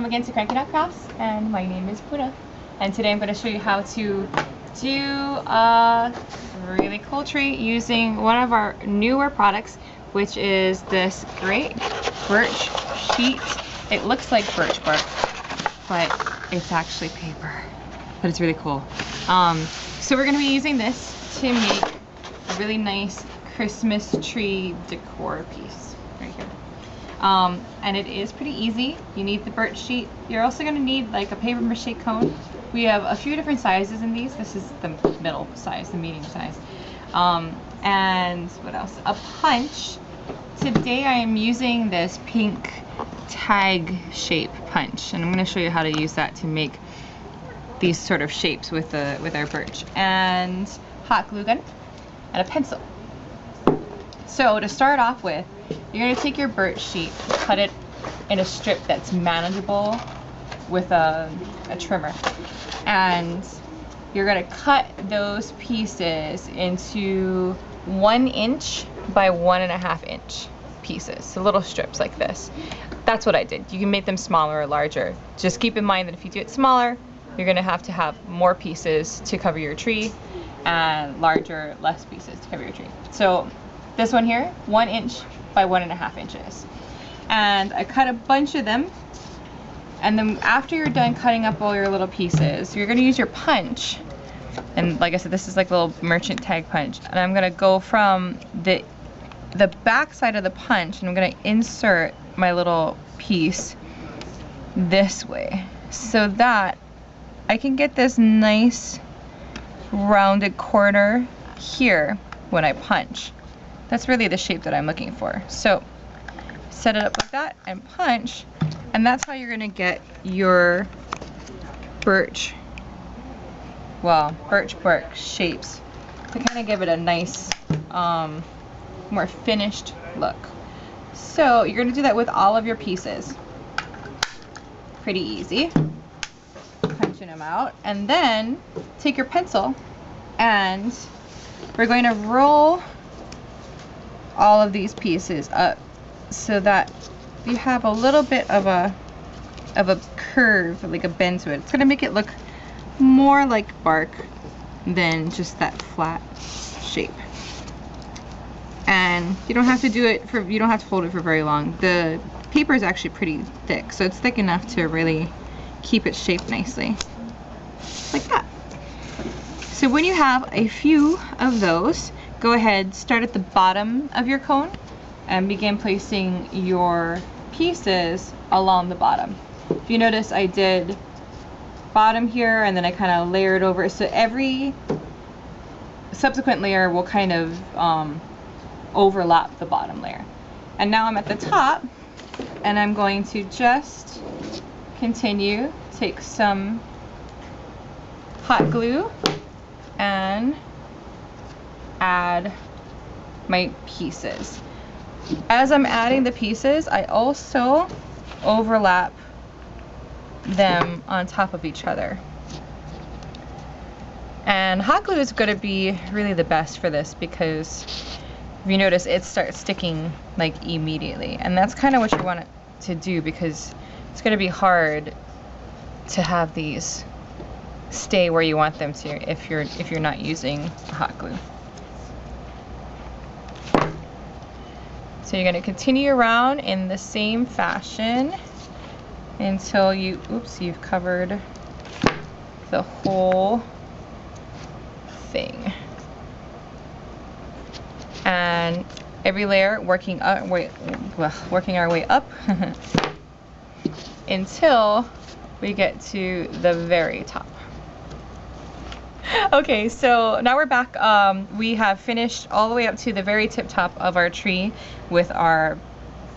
Welcome again to Crankin Crafts, and my name is Puna. And today I'm going to show you how to do a really cool tree using one of our newer products, which is this great birch sheet. It looks like birch bark, but it's actually paper. But it's really cool. So we're going to be using this to make a really nice Christmas tree decor piece right here. And it is pretty easy. You need the birch sheet. You're also going to need like a paper mache cone. We have a few different sizes in these. This is the middle size, the medium size. And what else? A punch. Today I am using this pink tag shape punch, and I'm going to show you how to use that to make these sort of shapes with our birch. And hot glue gun and a pencil. So to start off with, you're going to take your birch sheet, cut it in a strip that's manageable with a trimmer, and you're going to cut those pieces into 1 inch by 1.5 inch pieces, so little strips like this. That's what I did. You can make them smaller or larger. Just keep in mind that if you do it smaller, you're going to have more pieces to cover your tree, and larger, less pieces to cover your tree. So this one here, 1 inch by 1.5 inches. And I cut a bunch of them. And then after you're done cutting up all your little pieces, you're going to use your punch. And like I said, this is like a little merchant tag punch. And I'm going to go from the back side of the punch, and I'm going to insert my little piece this way, so that I can get this nice rounded corner here when I punch. That's really the shape that I'm looking for. So set it up like that and punch, and that's how you're gonna get your birch bark shapes to kind of give it a nice, more finished look. So you're gonna do that with all of your pieces. Pretty easy. Punching them out, and then take your pencil, and we're going to roll all of these pieces up so that you have a little bit of a curve, like a bend to it. It's going to make it look more like bark than just that flat shape. And you don't have to do it you don't have to hold it for very long. The paper is actually pretty thick, so it's thick enough to really keep it shaped nicely, like that. So when you have a few of those, go ahead, start at the bottom of your cone and begin placing your pieces along the bottom. If you notice, I did bottom here, and then I kind of layered over, so every subsequent layer will kind of overlap the bottom layer. And now I'm at the top, and I'm going to just continue, take some hot glue and add my pieces. As I'm adding the pieces, I also overlap them on top of each other. And hot glue is going to be really the best for this, because if you notice, it starts sticking like immediately, and that's kind of what you want it to do, because it's going to be hard to have these stay where you want them to if you're not using hot glue. So you're going to continue around in the same fashion until you've covered the whole thing. And every layer working our way up until we get to the very top. Okay, so now we're back. We have finished all the way up to the very tip top of our tree with our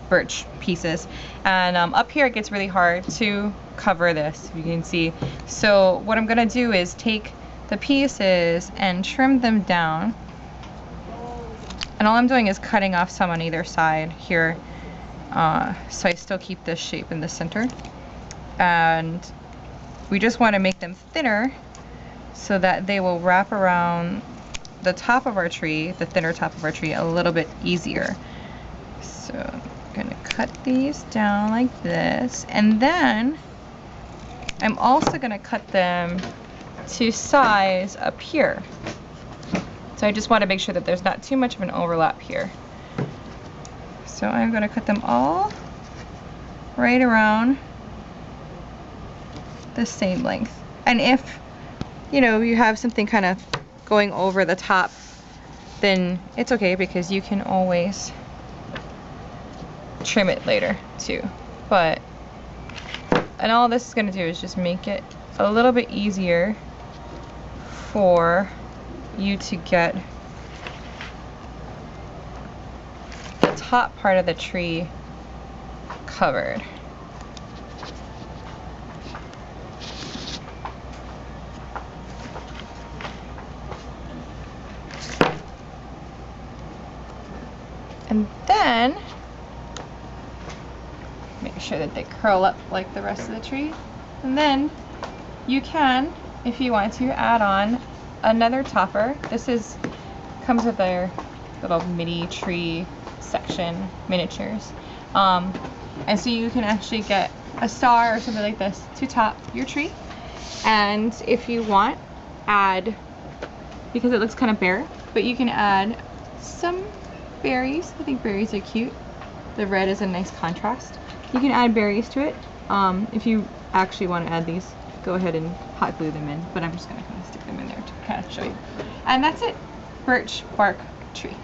birch pieces, and up here it gets really hard to cover this, if you can see. So what I'm gonna do is take the pieces and trim them down, and all I'm doing is cutting off some on either side here, so I still keep this shape in the center. And we just want to make them thinner so that they will wrap around the top of our tree, the thinner top of our tree, a little bit easier. So I'm gonna cut these down like this, and then I'm also going to cut them to size up here. So I just want to make sure that there's not too much of an overlap here. So I'm going to cut them all right around the same length. And if, you know, you have something kind of going over the top, then it's okay because you can always trim it later too. But, and all this is going to do is just make it a little bit easier for you to get the top part of the tree covered. And then make sure that they curl up like the rest of the tree. And then you can, if you want to, add on another topper. This comes with their little mini tree section miniatures. And so you can actually get a star or something like this to top your tree. And if you want, add, because it looks kind of bare, but you can add some berries. I think berries are cute. The red is a nice contrast. You can add berries to it. If you actually want to add these, go ahead and hot glue them in, but I'm just going to kind of stick them in there to kind of show you. And that's it. Birch bark tree.